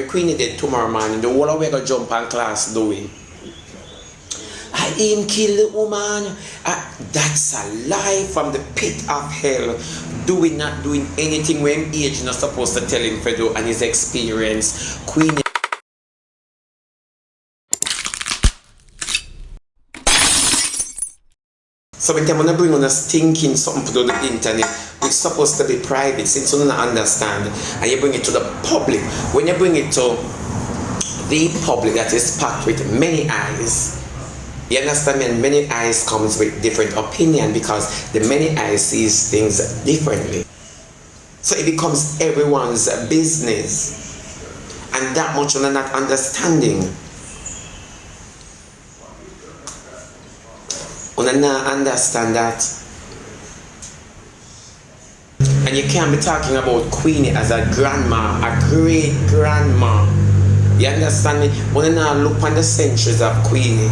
Queenie did tomorrow morning, the whole of we go jump on class doing. I him kill the woman. That's a lie from the pit of hell. Not doing anything when age not supposed to tell him to do and his experience. Queenie. So when I'm bring on us thinking something to the internet, which is supposed to be private, since you don't understand, and you bring it to the public. When you bring it to the public that is packed with many eyes, you understand me? And many eyes comes with different opinion because the many eyes sees things differently. So it becomes everyone's business, and that much you're not understanding. You not understand that. And you can't be talking about Queenie as a grandma, a great grandma. You understand me? You not look on the centuries of Queenie.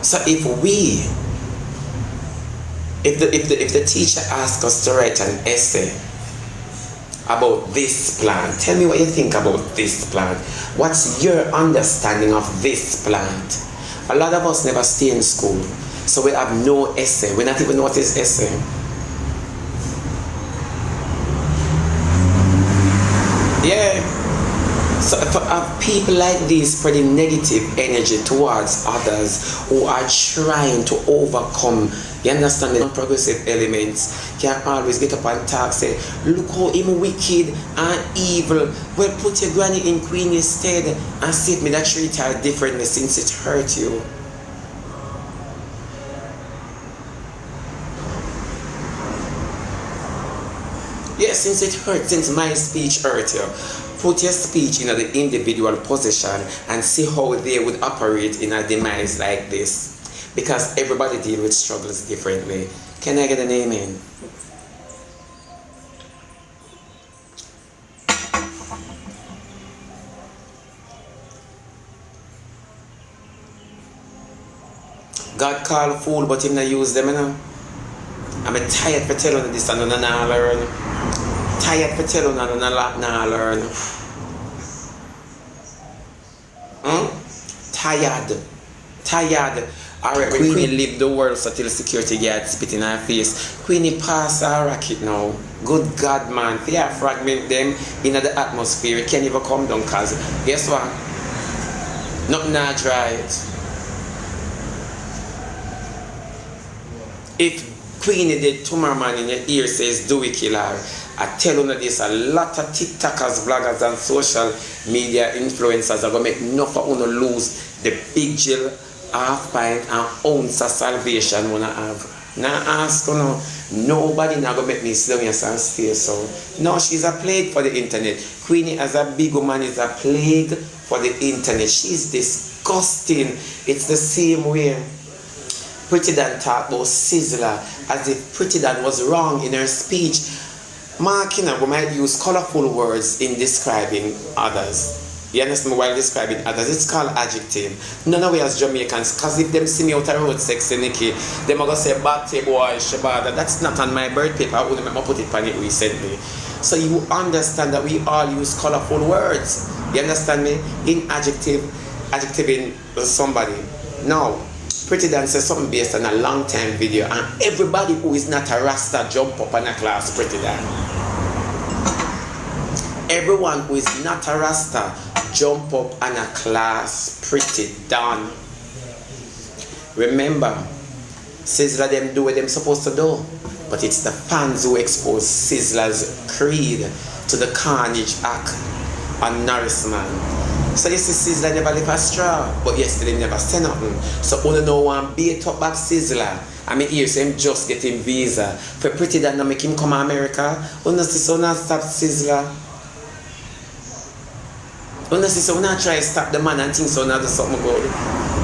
So if the teacher asks us to write an essay about this plant, tell me what you think about this plant. What's your understanding of this plant? A lot of us never stay in school, so we have no essay. We not even know what is essay. Yeah. So for people like this spreading negative energy towards others who are trying to overcome, you understand, the non-progressive elements, can always get up and talk, say, look how I'm wicked and evil. Well, put your granny in Queenie's stead and see if me that treat her differently since it hurt you. Yes, since it hurt, since my speech hurt you. Put your speech in the individual position and see how they would operate in a demise like this. Because everybody deals with struggles differently. Can I get an amen? God called fool, but him not use them, you know? I'm tired for telling you this and I don't learn. Tired for telling you and I don't learn. Tired. Alright, when Queenie leave the world so till security guards spit in her face. Queenie pass her racket now. Good God, man. They are fragment them in the atmosphere. It can't even come down cause guess what? Nothing not right. If Queenie did tomorrow man in your ear says do we kill her, I tell you that there's a lot of TikTokers, vloggers and social media influencers are going to make enough of you lose the big jail, half pint and ounce of salvation when I have. Now ask you know, nobody now going to make me sit down and stay so. No, she's a plague for the internet. Queenie as a big woman is a plague for the internet. She's disgusting. It's the same way Prettiidon talked about Sizzla as if Prettiidon was wrong in her speech. Mark, you know, we might use colorful words in describing others. You understand me? While describing others, it's called adjective. None of we as Jamaicans, because if them see me out a road sexy Nikki, them are going to say, Batty boy, Shebada. That's not on my birth paper. I wouldn't put it on it recently. So you understand that we all use colorful words. You understand me? In adjectiving somebody. Now, Prettiidon says something based on a long time video and everybody who is not a Rasta jump up on a class Prettiidon. Everyone who is not a Rasta jump up on a class Prettiidon. Remember, Sizzla them do what them supposed to do, but it's the fans who expose Sizzla's creed to the carnage act on Norris man. So you see Sizzla never left a straw, but yesterday never said nothing. So only no one beat up back Sizzla. I mean here so him just getting visa. For Prettiidon to make him come to America, only see so not stop Sizzla. Only see so not try to stop the man and think so not do something good.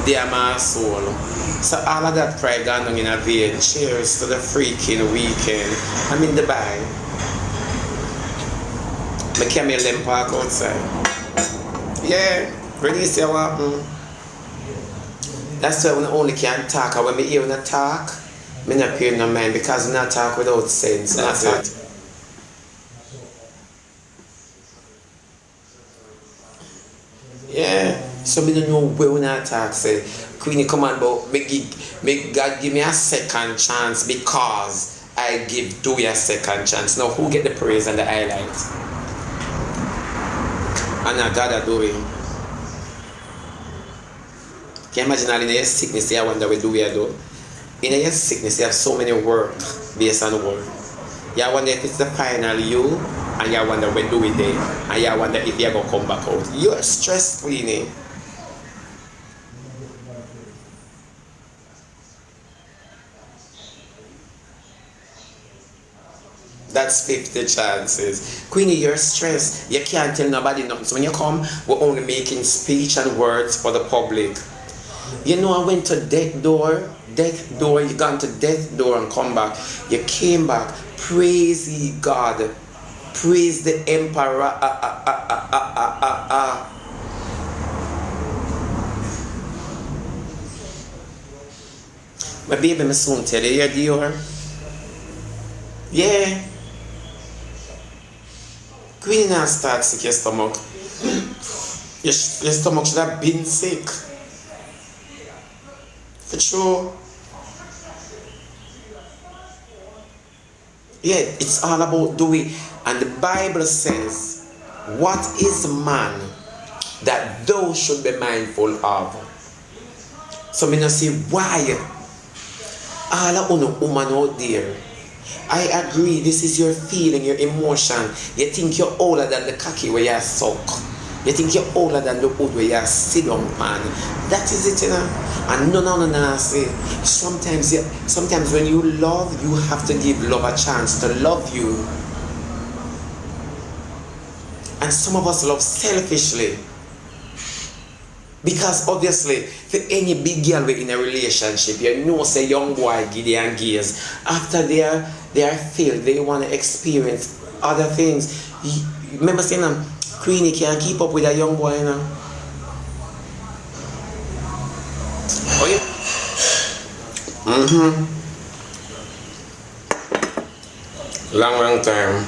They are my soul. So all of that pride gone on in a vein. Cheers to the freaking weekend. I'm in Dubai. My camel them park outside. Yeah, ready say what happen. That's why we only can talk, and when we hear when talk, Me not pay no mind because me not talk without sense. That's it. Yeah. So me don't know where we not talk say. Queenie come on but make God give me a second chance because I give Dewey a second chance. Now who get the praise and the highlight? And I God do it. Can you imagine all in your sickness I wonder what Dewey do? In your sickness you have so many work based on word. You wonder if it's the final you and you wonder when do we there and you wonder if you're gonna come back out. You're stressed, Queenie. That's 50 chances. Queenie, you're stressed. You can't tell nobody nothing. So when you come, we're only making speech and words for the public. You know, I went to death door. Death door, you gone to death door and come back. You came back. Praise ye God. Praise the emperor. My baby, my soon tell you, Dior. Yeah. Queenie now start sick your stomach. Your stomach should have been sick. For sure. Yeah, it's all about doing. And the Bible says, what is man that thou should be mindful of? So me not say why. All of you woman out there, I agree, this is your feeling, your emotion. You think you're older than the cocky where you suck. You think you're older than the wood where you sit down, man. That is it, you know. And no, say. Sometimes when you love, you have to give love a chance to love you. And some of us love selfishly. Because obviously, for any big girl in a relationship, you know, say young boy, Gideon gaze, after they are filled, they want to experience other things. Remember saying, Queenie can't keep up with a young boy, you know. Oh yeah. Long time.